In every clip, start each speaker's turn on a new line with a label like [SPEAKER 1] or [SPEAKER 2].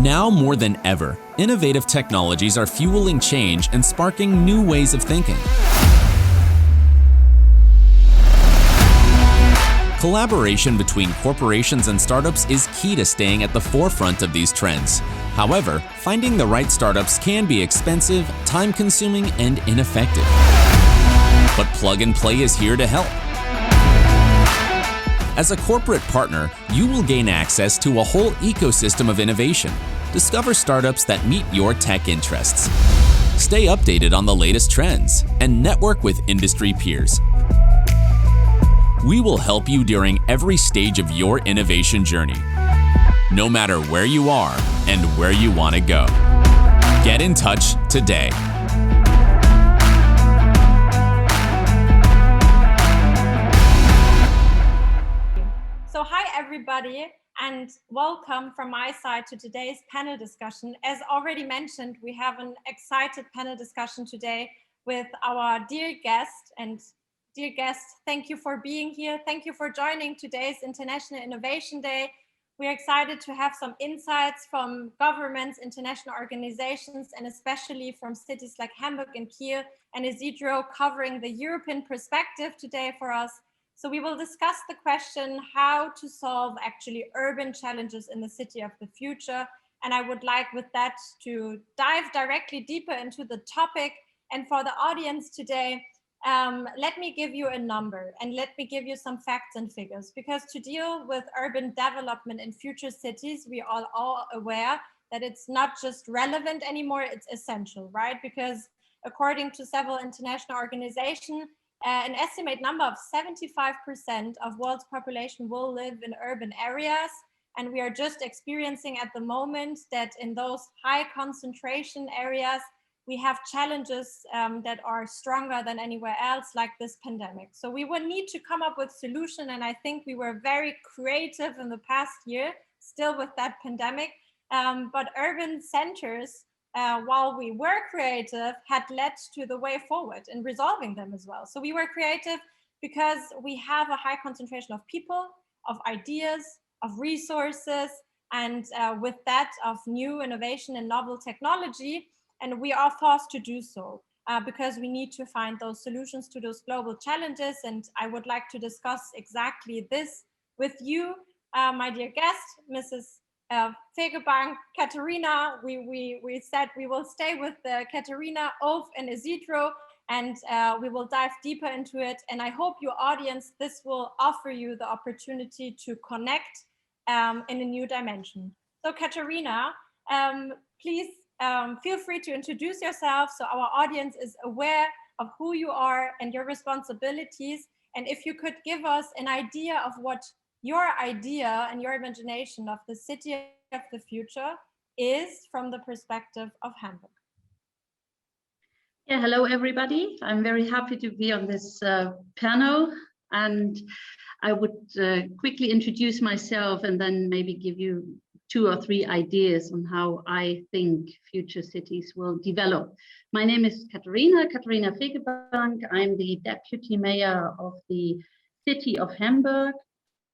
[SPEAKER 1] Now more than ever, innovative technologies are fueling change and sparking new ways of thinking. Collaboration between corporations and startups is key to staying at the forefront of these trends. However, finding the right startups can be expensive, time-consuming, and ineffective. But Plug and Play is here to help. As a corporate partner, you will gain access to a whole ecosystem of innovation. Discover startups that meet your tech interests. Stay updated on the latest trends and network with industry peers. We will help you during every stage of your innovation journey, no matter where you are and where you want to go. Get in touch today.
[SPEAKER 2] So hi everybody, and welcome from my side to today's panel discussion. As already mentioned, we have an excited panel discussion today with our dear guest. And dear guest, thank you for being here. Thank you for joining today's International Innovation Day. We're excited to have some insights from governments, international organizations, and especially from cities like Hamburg and Kiel and Isidro covering the European perspective today for us. So we will discuss the question how to solve actually urban challenges in the city of the future. And I would like with that to dive directly deeper into the topic. And for the audience today, let me give you a number and let me give you some facts and figures, because to deal with urban development in future cities, we are all aware that it's not just relevant anymore, it's essential, right? Because according to several international organizations, an estimated number of 75% of world's population will live in urban areas. And we are just experiencing at the moment that in those high concentration areas, we have challenges that are stronger than anywhere else, like this pandemic. So we will need to come up with solution. And I think we were very creative in the past year, still with that pandemic. But urban centers, while we were creative, had led to the way forward in resolving them as well. So we were creative because we have a high concentration of people, of ideas, of resources, and with that of new innovation and novel technology. And we are forced to do so because we need to find those solutions to those global challenges. And I would like to discuss exactly this with you, my dear guest, Mrs. Fegebank, Katharina. We said we will stay with Katharina, Ulf, and Isidro, and we will dive deeper into it. And I hope your audience, this will offer you the opportunity to connect in a new dimension. So Katharina, please feel free to introduce yourself so our audience is aware of who you are and your responsibilities. And if you could give us an idea of what your idea and your imagination of the city of the future is from the perspective of Hamburg.
[SPEAKER 3] Yeah, hello everybody. I'm very happy to be on this panel, and I would quickly introduce myself and then maybe give you 2 or 3 ideas on how I think future cities will develop. My name is Katharina Fegebank. I'm the deputy mayor of the city of Hamburg.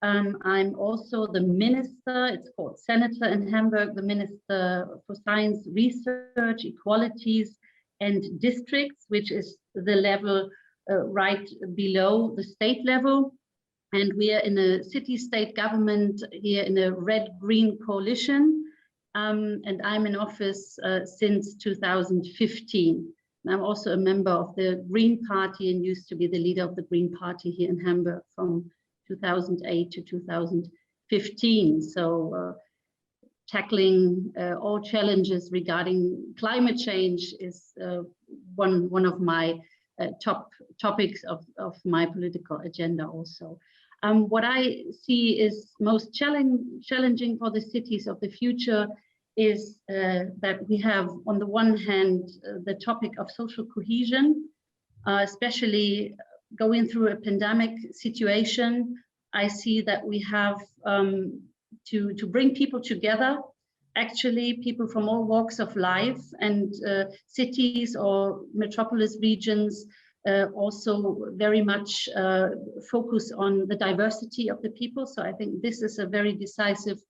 [SPEAKER 3] I'm also the minister, it's called senator in Hamburg, the minister for science, research, equalities, and districts, which is the level right below the state level. And we are in a city-state government here in a red-green coalition. And I'm in office since 2015. And I'm also a member of the Green Party and used to be the leader of the Green Party here in Hamburg from 2008 to 2015. So tackling all challenges regarding climate change is one of my top topics of my political agenda also. What I see is most challenging for the cities of the future is that we have, on the one hand, the topic of social cohesion, especially going through a pandemic situation. I see that we have to bring people together, actually people from all walks of life, and cities or metropolis regions also very much focus on the diversity of the people. So I think this is a very decisive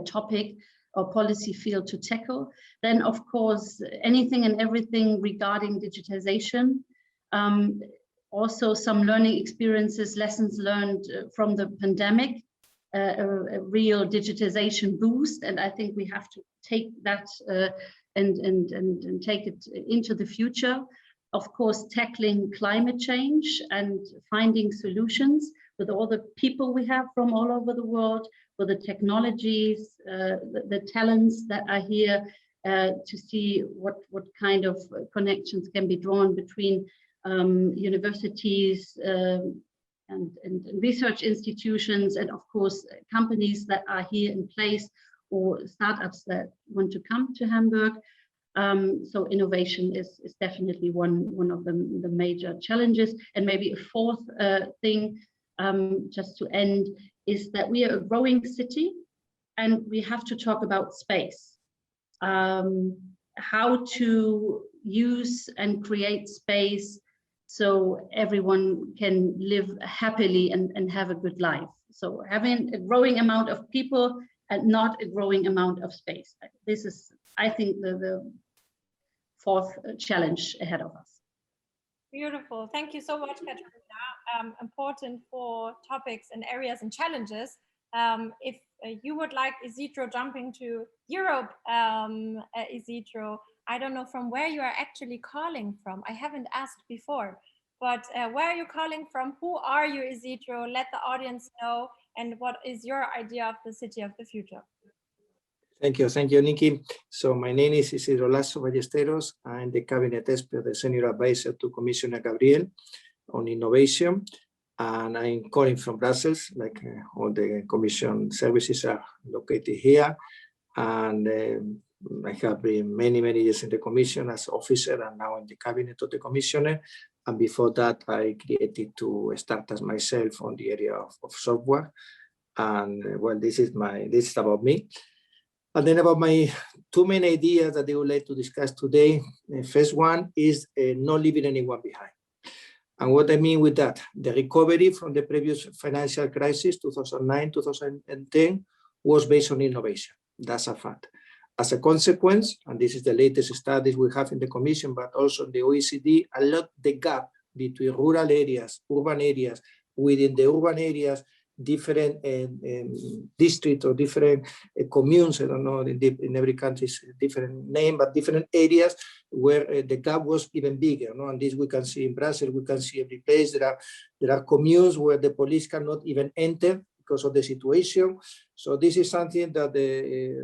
[SPEAKER 3] topic or policy field to tackle. Then, of course, anything and everything regarding digitization. Also some learning experiences, lessons learned from the pandemic, a real digitization boost. And I think we have to take that and take it into the future. Of course, tackling climate change and finding solutions with all the people we have from all over the world, with the technologies, the talents that are here, to see what kind of connections can be drawn between universities and research institutions, and of course companies that are here in place, or startups that want to come to Hamburg. So innovation is definitely one of the major challenges. And maybe a fourth thing, just to end, is that we are a growing city and we have to talk about space. How to use and create space so everyone can live happily and have a good life. So having a growing amount of people and not a growing amount of space. This is, I think, the fourth challenge ahead of us.
[SPEAKER 2] Beautiful. Thank you so much, Katarina. Important for topics and areas and challenges. If you would like Isidro jumping to Europe, Isidro, I don't know from where you are actually calling from. I haven't asked before, but where are you calling from? Who are you, Isidro? Let the audience know, and what is your idea of the city of the future?
[SPEAKER 4] Thank you, Nikki. So my name is Isidro Lasso Ballesteros. I'm the cabinet expert, the senior advisor to Commissioner Gabriel on innovation. And I'm calling from Brussels, like all the Commission services are located here. And I have been many years in the Commission as officer and now in the cabinet of the Commissioner. And before that, I created two startups myself on the area of software. And well, this is about me. And then about my two main ideas that I would like to discuss today. The first one is not leaving anyone behind. And what I mean with that, the recovery from the previous financial crisis, 2009, 2010, was based on innovation. That's a fact. As a consequence, and this is the latest studies we have in the Commission, but also in the OECD, a lot the gap between rural areas, urban areas, within the urban areas, different districts or different communes, I don't know, in every country is a different name, but different areas where the gap was even bigger. And this we can see in Brussels, we can see every place. There are communes where the police cannot even enter because of the situation. So this is something that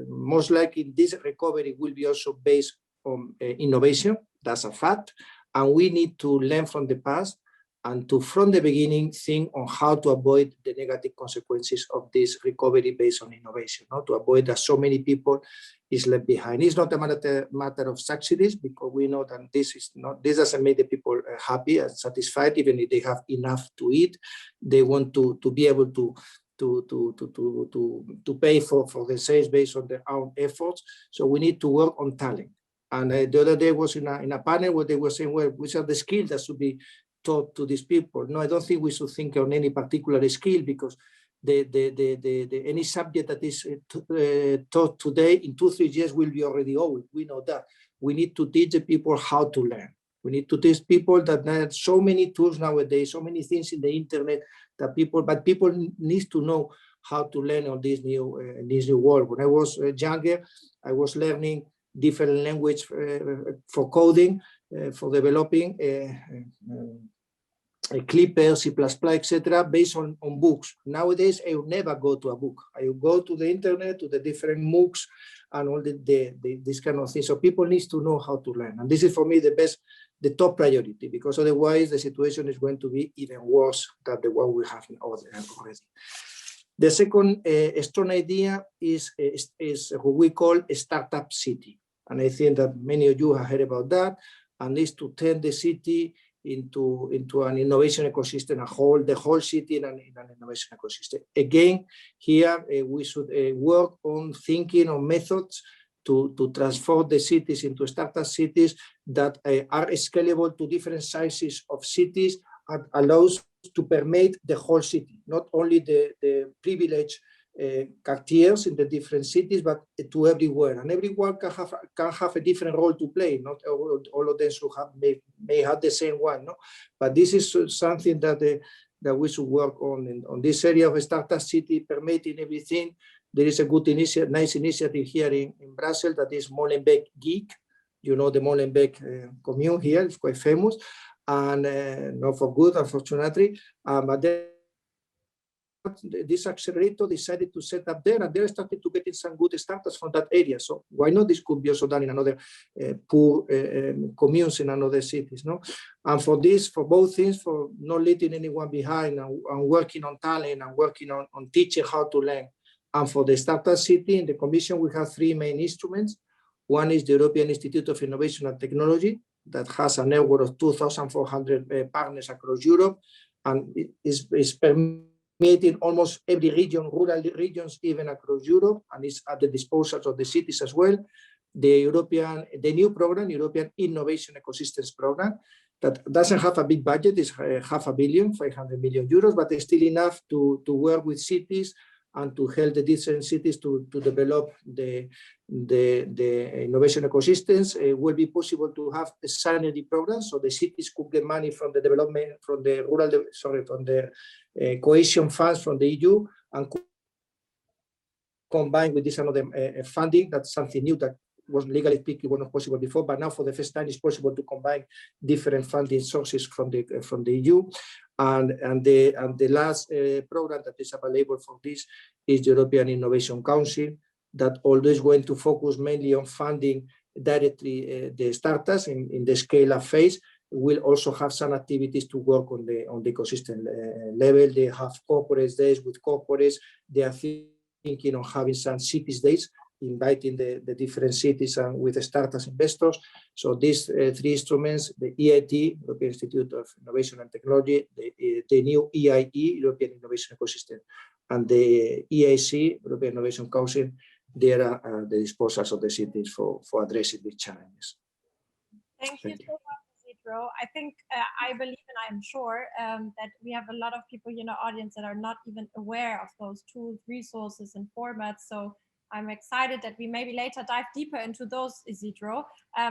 [SPEAKER 4] most likely this recovery will be also based on innovation. That's a fact. And we need to learn from the past and to, from the beginning, think on how to avoid the negative consequences of this recovery based on innovation, to avoid that so many people is left behind. It's not a matter of subsidies, because we know that this doesn't make the people happy and satisfied, even if they have enough to eat. They want to be able to pay for the sales based on their own efforts. So we need to work on talent. And the other day was in a panel where they were saying, well, which are the skills that should be taught to these people? No, I don't think we should think on any particular skill, because any subject that is taught today in 2-3 years will be already old. We know that. We need to teach the people how to learn. We need to teach people that there are so many tools nowadays, so many things in the internet that people need to know how to learn on this new world. When I was younger, I was learning different language for coding, for developing Clipper, C++, etc., based on books. Nowadays, I will never go to a book. I will go to the internet, to the different MOOCs, and all this kind of thing. So people need to know how to learn. And this is, for me, the top priority, because otherwise the situation is going to be even worse than the one we have already. The second strong idea is what we call a startup city. And I think that many of you have heard about that, and is to turn the city into an innovation ecosystem, the whole city in an innovation ecosystem. Again, here we should work on thinking on methods to transform the cities into startup cities that are scalable to different sizes of cities, and allows to permeate the whole city, not only the privileged quartiers in the different cities, but to everywhere, and everyone can have a different role to play. Not all of them should have may have the same one, no. But this is something that that we should work on this area of startup city, permitting everything. There is a good nice initiative here in Brussels that is Molenbeek Geek. You know the Molenbeek commune here is quite famous, and not for good, unfortunately. But this accelerator decided to set up there, and they're starting to get in some good startups from that area. So why not? This could be also done in another poor communes in another cities, no? And for this, for both things, for not leaving anyone behind, and working on talent, and working on teaching how to learn. And for the startup city in the Commission, we have three main instruments. One is the European Institute of Innovation and Technology that has a network of 2,400 partners across Europe, and is permeating almost every region, rural regions, even across Europe, and is at the disposal of the cities as well. The new program, European Innovation Ecosystems Program, that doesn't have a big budget, is €500 million, 500 million euros, but it's still enough to work with cities and to help the different cities to develop the innovation ecosystems. It will be possible to have a synergy program, so the cities could get money from the development, from the from the cohesion funds from the EU, and combine with this another funding. That's something new that was legally speaking was not possible before, but now for the first time it's possible to combine different funding sources from the EU. And the last program that is available for this is the European Innovation Council, that although is going to focus mainly on funding directly the startups in the scale-up phase, will also have some activities to work on the ecosystem level. They have corporate days with corporates. They are thinking of having some cities days, inviting the different cities and with the startups investors. So these three instruments, the EIT, European Institute of Innovation and Technology, the new EIE, European Innovation Ecosystem, and the EIC, European Innovation Council, they are at the disposal of the cities for addressing these challenges.
[SPEAKER 2] Thank you so much, Isidro. I think, I believe, and I'm sure that we have a lot of people in our audience that are not even aware of those tools, resources, and formats. So I'm excited that we maybe later dive deeper into those, Isidro.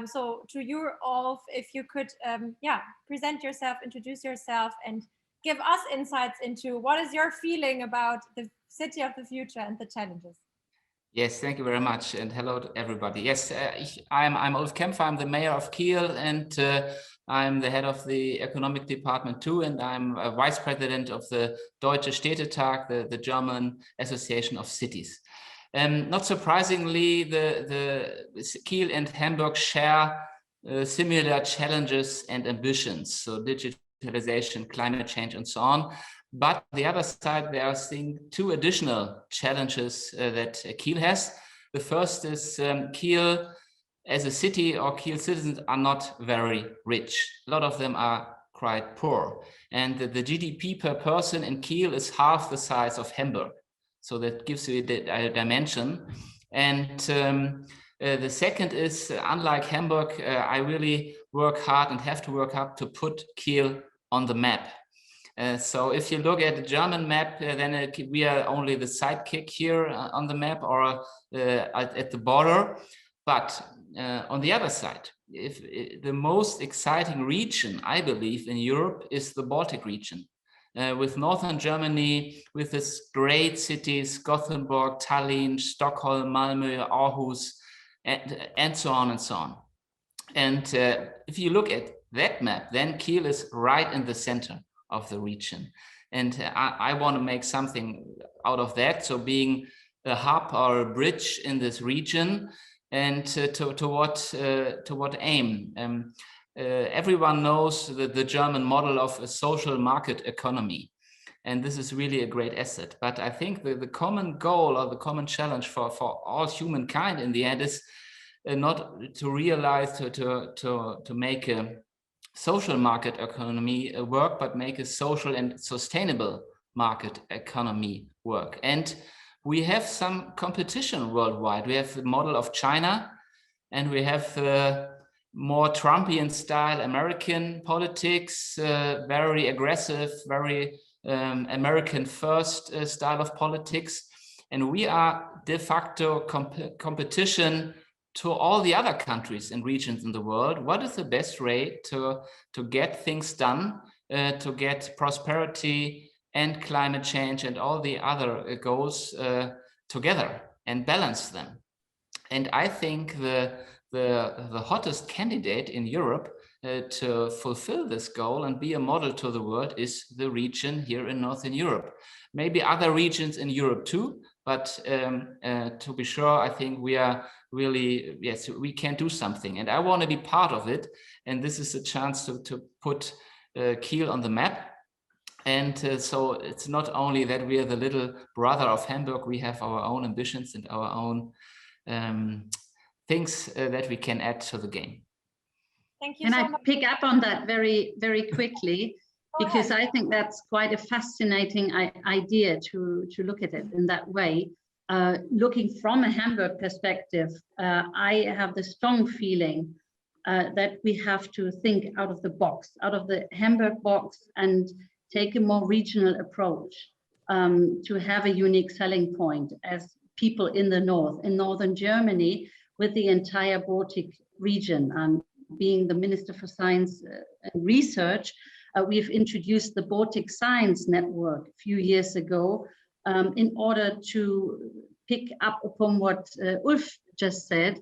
[SPEAKER 2] So to you all, if you could, present yourself, introduce yourself, and give us insights into what is your feeling about the city of the future and the challenges.
[SPEAKER 5] Yes, thank you very much, and hello to everybody. Yes, I'm Ulf Kempfer. I'm the mayor of Kiel, and I'm the head of the economic department too, and I'm a vice president of the Deutsche Städtetag, the German Association of Cities. Not surprisingly, the Kiel and Hamburg share similar challenges and ambitions, so digitalization, climate change, and so on. But on the other side, there are two additional challenges that Kiel has. The first is Kiel as a city, or Kiel citizens, are not very rich. A lot of them are quite poor. And the GDP per person in Kiel is half the size of Hamburg. So that gives you a dimension. And the second is, unlike Hamburg, I really work hard and have to work hard to put Kiel on the map. So if you look at the German map, then we are only the sidekick here on the map, or at the border. But on the other side, the most exciting region, I believe, in Europe is the Baltic region. With northern Germany, with its great cities, Gothenburg, Tallinn, Stockholm, Malmö, Aarhus, and so on and so on. And if you look at that map, then Kiel is right in the center of the region. And I want to make something out of that. So being a hub or a bridge in this region, and to what aim? Everyone knows the German model of a social market economy. And this is really a great asset. But I think the common goal, or the common challenge for all humankind in the end, is not to realize to make a social market economy work, but make a social and sustainable market economy work. And we have some competition worldwide. We have the model of China, and we have more Trumpian style American politics, very aggressive, very American first style of politics. And we are de facto competition to all the other countries and regions in the world. What is the best way to get things done, to get prosperity and climate change and all the other goals together and balance them? And I think the hottest candidate in Europe to fulfill this goal and be a model to the world is the region here in Northern Europe. Maybe other regions in Europe too, but to be sure, I think we are really, yes, we can do something. And I want to be part of it. And this is a chance to put Kiel on the map. And so it's not only that we are the little brother of Hamburg, we have our own ambitions and our own things that we can add to the game.
[SPEAKER 2] Thank you.
[SPEAKER 3] Can
[SPEAKER 2] so
[SPEAKER 3] I
[SPEAKER 2] much.
[SPEAKER 3] pick up on that very, very quickly? Because I think that's quite a fascinating idea to look at it in that way. Looking from a Hamburg perspective, I have the strong feeling that we have to think out of the box, out of the Hamburg box, and take a more regional approach to have a unique selling point as people in the north, in northern Germany, with the entire Baltic region. Being the Minister for Science and Research, we've introduced the Baltic Science Network a few years ago in order to pick up upon what Ulf just said,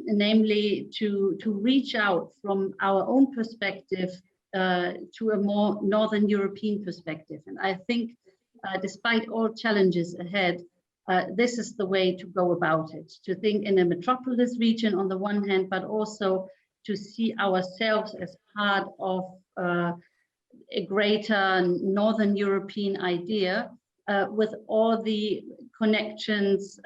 [SPEAKER 3] namely to reach out from our own perspective to a more Northern European perspective. And I think despite all challenges ahead, this is the way to go about it, to think in a metropolis region on the one hand, but also to see ourselves as part of a greater Northern European idea with all the connections,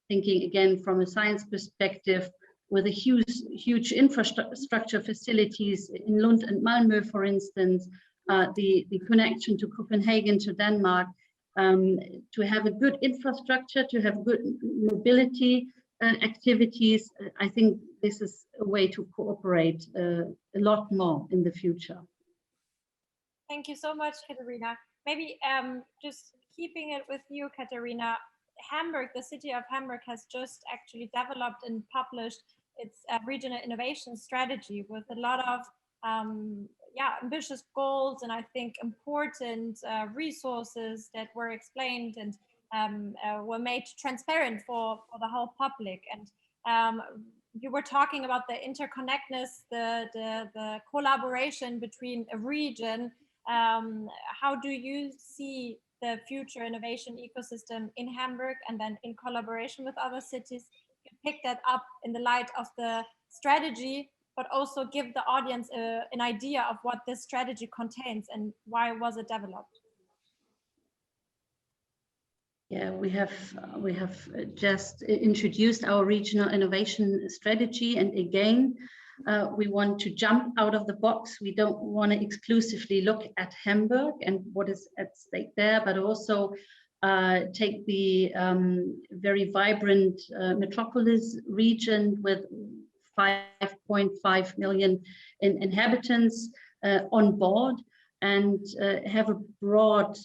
[SPEAKER 3] thinking again from a science perspective, with a huge infrastructure facilities in Lund and Malmö, for instance, the connection to Copenhagen, to Denmark, to have a good infrastructure, to have good mobility activities. I think this is a way to cooperate a lot more in the future.
[SPEAKER 2] Thank you so much, Katharina. Maybe just keeping it with you, Katharina, Hamburg, the city of Hamburg has just actually developed and published its regional innovation strategy with a lot of ambitious goals, and I think important resources that were explained and were made transparent for the whole public. And you were talking about the interconnectedness, the collaboration between a region. How do you see the future innovation ecosystem in Hamburg and then in collaboration with other cities? You pick that up in the light of the strategy, but also give the audience an idea of what this strategy contains and why was it developed.
[SPEAKER 3] Yeah, we have just introduced our regional innovation strategy, and again, we want to jump out of the box. We don't want to exclusively look at Hamburg and what is at stake there, but also take the very vibrant metropolis region with 5.5 million inhabitants on board, and have a broad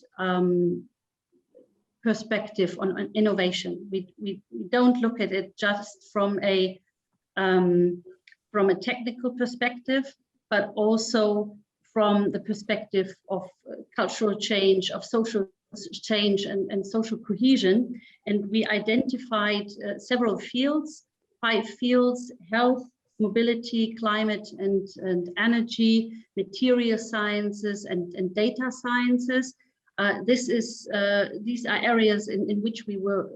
[SPEAKER 3] perspective on innovation. We don't look at it just from a technical perspective, but also from the perspective of cultural change, of social change and social cohesion. And we identified several fields, 5 fields: health, mobility, climate and energy, material sciences and data sciences. These are areas in which we were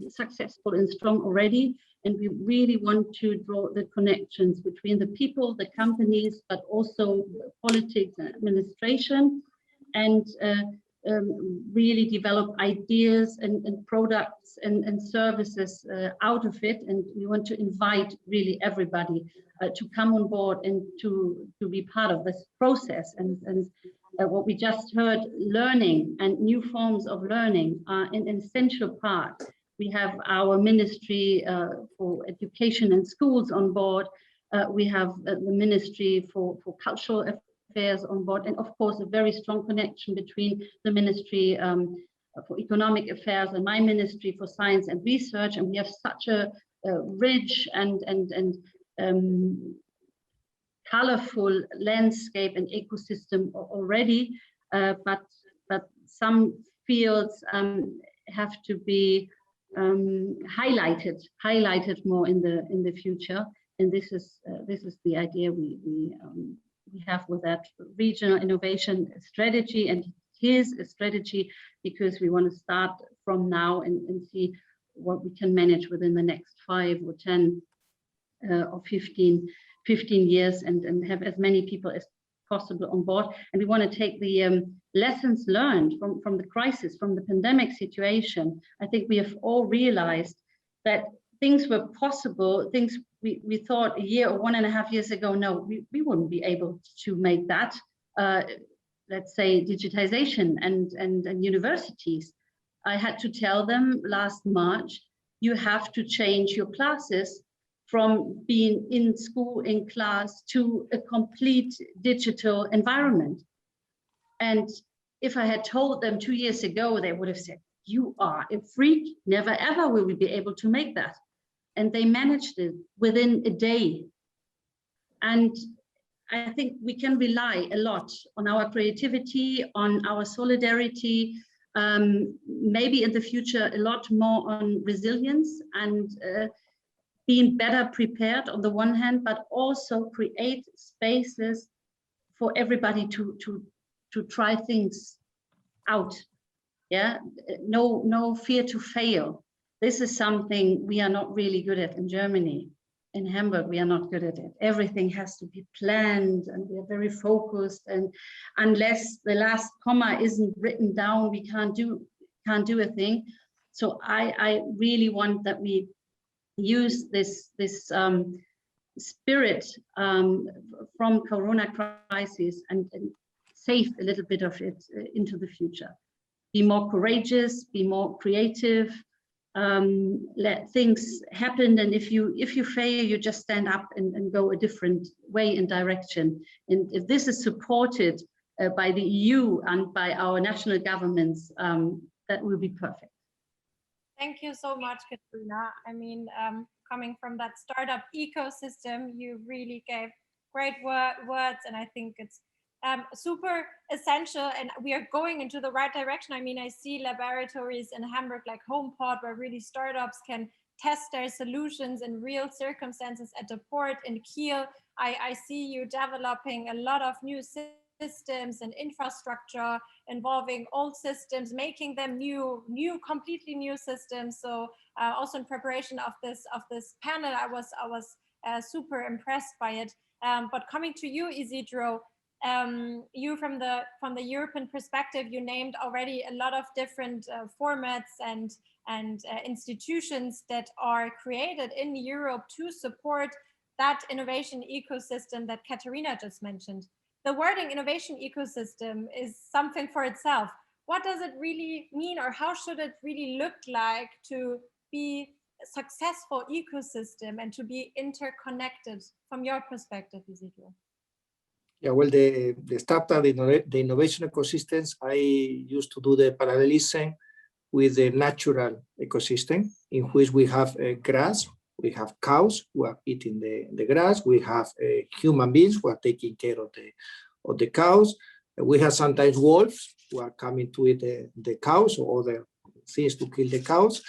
[SPEAKER 3] successful and strong already, and we really want to draw the connections between the people, the companies, but also politics and administration, and really develop ideas and products and services out of it. And we want to invite really everybody to come on board and to be part of this process. And what we just heard, learning and new forms of learning are an essential part. We have our Ministry for Education and Schools on board. We have the Ministry for Cultural Affairs on board, and of course a very strong connection between the Ministry for economic affairs and my ministry for science and research, and we have such a rich and colorful landscape and ecosystem already, but some fields have to be highlighted more in the future, and this is the idea we have with that regional innovation strategy. And it is a strategy because we want to start from now and see what we can manage within the next 5 or 10 or 15 years, and have as many people as possible on board. And we want to take the lessons learned from the crisis, from the pandemic situation. I think we have all realized that things were possible, things we thought a year or 1.5 years ago, no, we wouldn't be able to make that. Let's say digitization and universities. I had to tell them last March, you have to change your classes from being in school, in class, to a complete digital environment. And if I had told them 2 years ago, they would have said, you are a freak, never ever will we be able to make that. And they managed it within a day. And I think we can rely a lot on our creativity, on our solidarity, maybe in the future a lot more on resilience and being better prepared on the one hand, but also create spaces for everybody to try things out. Yeah, no fear to fail. This is something we are not really good at in Germany. In Hamburg, we are not good at it. Everything has to be planned, and we are very focused. And unless the last comma isn't written down, we can't do a thing. So I really want that we use this spirit from Corona crisis and save a little bit of it into the future. Be more courageous, be more creative. Let things happen, and if you fail, you just stand up and go a different way and direction. And if this is supported by the EU and by our national governments, that will be perfect.
[SPEAKER 2] Thank you so much, Katrina. I mean, coming from that startup ecosystem, you really gave great words, and I think it's super essential, and we are going into the right direction. I mean, I see laboratories in Hamburg like HomePod, where really startups can test their solutions in real circumstances at the port. In Kiel, I see you developing a lot of new systems and infrastructure involving old systems, making them completely new systems. So also in preparation of this panel, I was super impressed by it. But coming to you, Isidro, you from the European perspective, you named already a lot of different formats and institutions that are created in Europe to support that innovation ecosystem that Katarina just mentioned. The wording innovation ecosystem is something for itself. What does it really mean, or how should it really look like to be a successful ecosystem and to be interconnected from your perspective, Isidro?
[SPEAKER 4] Yeah, well, the startup, the innovation ecosystems, I used to do the parallelism with the natural ecosystem, in which we have grass, we have cows who are eating the grass, we have human beings who are taking care of the cows, we have sometimes wolves who are coming to eat the cows or other things to kill the cows.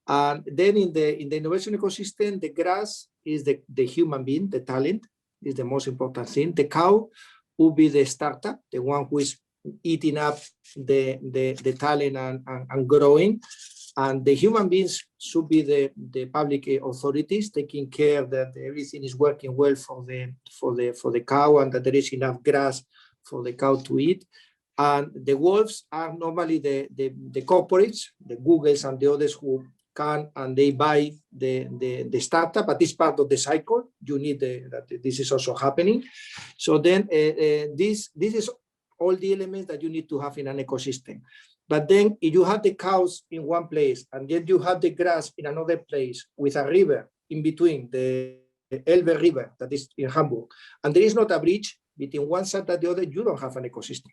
[SPEAKER 4] And then in the innovation ecosystem, the grass is the human being, the talent, is the most important thing. The cow will be the startup, the one who is eating up the talent and growing. And the human beings should be the public authorities, taking care that everything is working well for the cow and that there is enough grass for the cow to eat. And the wolves are normally the corporates, the Googles and the others who can and they buy the startup, but it's part of the cycle. You need that this is also happening. So then this is all the elements that you need to have in an ecosystem. But then if you have the cows in one place and then you have the grass in another place with a river in between, the Elbe River that is in Hamburg, and there is not a bridge between one side and the other, you don't have an ecosystem.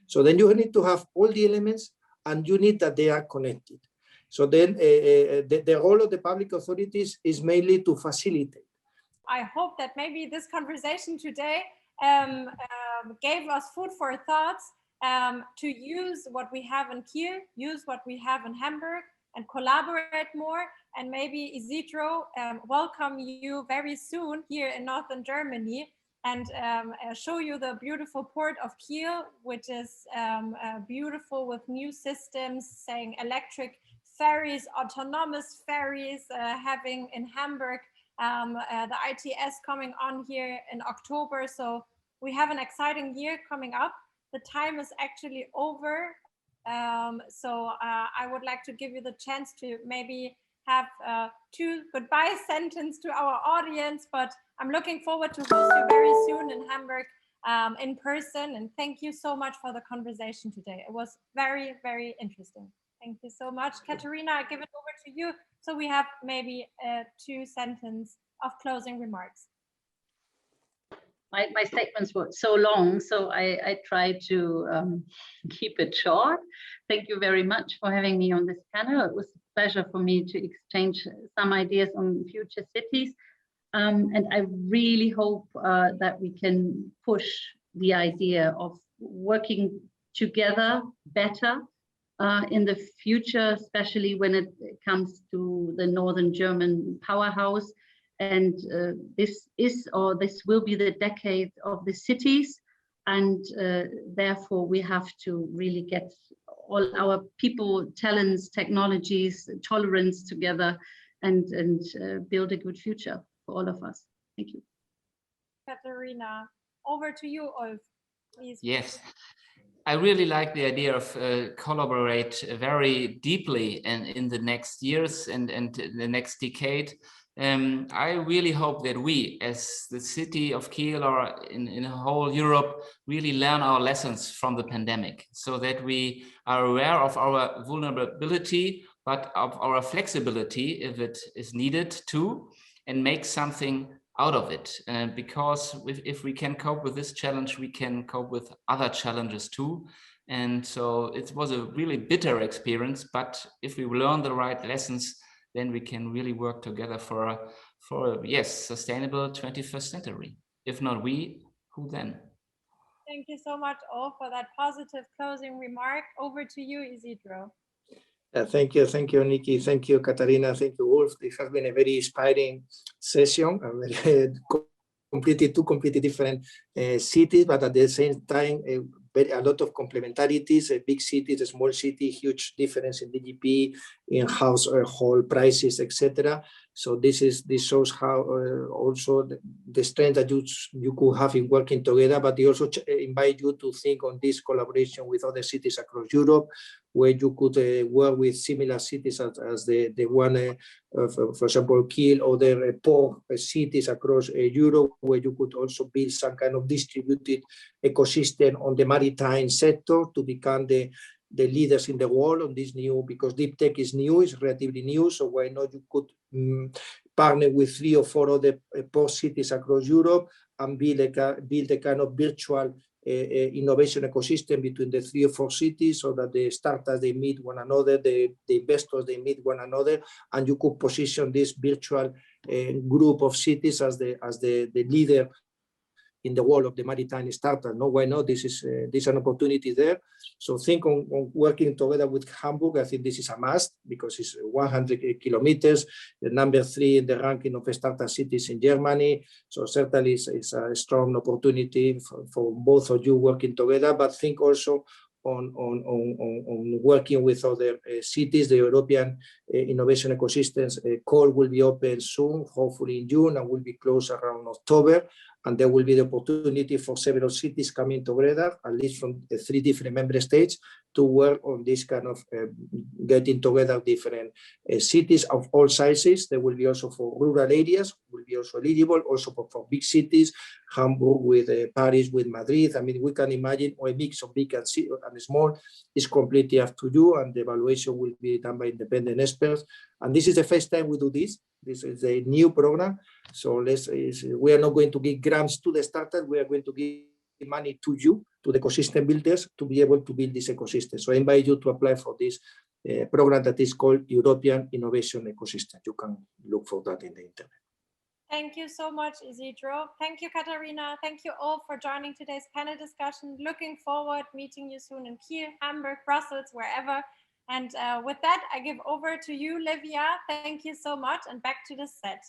[SPEAKER 4] So then you need to have all the elements and you need that they are connected. So then the role of the public authorities is mainly to facilitate.
[SPEAKER 2] I hope that maybe this conversation today gave us food for thoughts to use what we have in Kiel, use what we have in Hamburg, and collaborate more. And maybe Isidro, welcome you very soon here in Northern Germany, and show you the beautiful port of Kiel, which is beautiful with new systems, saying electric ferries, autonomous ferries, having in Hamburg the ITS coming on here in October. So we have an exciting year coming up. The time is actually over. So I would like to give you the chance to maybe have two goodbye sentence to our audience, but I'm looking forward to host you very soon in Hamburg in person. And thank you so much for the conversation today. It was very, very interesting. Thank you so much. Katerina, I give it over to you. So we have maybe 2 sentences of closing remarks.
[SPEAKER 3] My statements were so long, so I try to keep it short. Thank you very much for having me on this panel. It was a pleasure for me to exchange some ideas on future cities. And I really hope that we can push the idea of working together better in the future, especially when it comes to the Northern German powerhouse. And this will be the decade of the cities, and therefore we have to really get all our people, talents, technologies, tolerance together, and build a good future for all of us. Thank you.
[SPEAKER 2] Katerina, over to you, Ulf, please.
[SPEAKER 5] Yes. I really like the idea of collaborate very deeply in the next years and the next decade. I really hope that we, as the city of Kiel or in whole Europe, really learn our lessons from the pandemic, so that we are aware of our vulnerability, but of our flexibility if it is needed too, and make something out of it. Because if we can cope with this challenge, we can cope with other challenges too. And so it was a really bitter experience, but if we learn the right lessons, then we can really work together for yes, sustainable 21st century. If not we, who then?
[SPEAKER 2] Thank you so much, all, for that positive closing remark. Over to you, Isidro.
[SPEAKER 4] Thank you, Nikki. Thank you, Katarina. Thank you, Ulf. This has been a very inspiring session. Two completely different cities, but at the same time, a lot of complementarities. Big cities, small city, huge difference in GDP, in household prices, etc. So this shows how also the strength that you could have in working together. But they also invite you to think on this collaboration with other cities across Europe, where you could work with similar cities as the one, for example, Kiel, other port cities across Europe, where you could also build some kind of distributed ecosystem on the maritime sector to become the leaders in the world on this new, because deep tech is new, it's relatively new, so why not you could partner with 3 or 4 other port cities across Europe and build a kind of virtual innovation ecosystem between the 3 or 4 cities, so that the startups, they meet one another, the investors, they meet one another, and you could position this virtual group of cities as the leader in the world of the maritime startup. No, why not? This is an opportunity there. So think on working together with Hamburg. I think this is a must, because it's 100 kilometers, the number 3 in the ranking of startup cities in Germany. So certainly it's a strong opportunity for both of you working together, but think also on working with other cities. The European Innovation Ecosystems call will be open soon, hopefully in June, and will be closed around October. And there will be the opportunity for several cities coming together, at least from 3 different member states, to work on this kind of getting together different cities of all sizes. There will be also for rural areas, will be also eligible, also for big cities, Hamburg with Paris, with Madrid. I mean, we can imagine a mix of big and small. Is completely up to you, and the evaluation will be done by independent experts. And this is the first time we do this. This is a new program. So we are not going to give grants to the startup. We are going to give money to you, to the ecosystem builders, to be able to build this ecosystem. So I invite you to apply for this program that is called European Innovation Ecosystem. You can look for that in the internet.
[SPEAKER 2] Thank you so much, Isidro. Thank you, Katharina. Thank you all for joining today's panel discussion. Looking forward meeting you soon in Kiel, Hamburg, Brussels, wherever. And with that, I give over to you, Livia. Thank you so much, and back to the set.